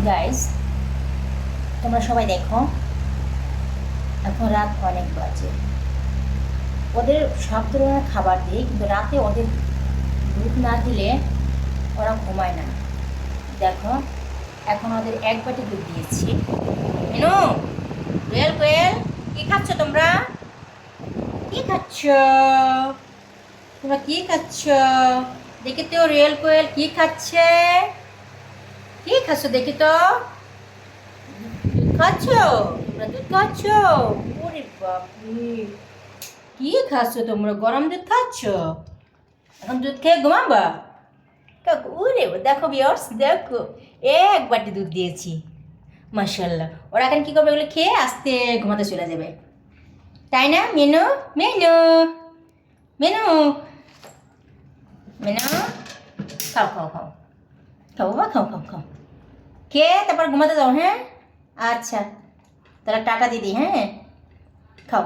Guys, তোমরা সবাই দেখো, এখন রাত অনেক বাজে। ওদের সব ধরনের খাবার দিই, কিন্তু রাতে ওদের দুধ না দিলে ওরা ঘুমায় না। দেখো, এখন ওদের এক বাটি দুধ দিয়েছি। মেনু, কোয়েল কোয়েল, কি খাচ্ছ তোমরা? কি খাচ্ছ তোমরা? কি খাচ্ছ? দেখি তো রিয়েল কোয়েল কি খাচ্ছে। কি খাচ্ছ দেখি তো। দুধ খাচ্ছ? তোমরা দুধ খাচ্ছ? ওরে বাপরে, কি খাচ্ছ তোমরা? গরম দুধ খাচ্ছ? এখন দুধ খেয়ে ঘুমাবা? ওরে দেখো ভিউয়ার্স, দেখো এক বাটি দুধ দিয়েছি। মাশাআল্লাহ, ওরা এখন কি করবে? এগুলো খেয়ে আস্তে ঘুমাতে চলে যাবে, তাই না? মেনু, মেনু, মেনু, মেনু, খাও খাও খাও, খাও বাবা, খাও খাও খাও, খেয়ে তারপর ঘুমাতে যাও। হ্যাঁ, আচ্ছা, তাহলে টাটা দিদি। হ্যাঁ, খাও।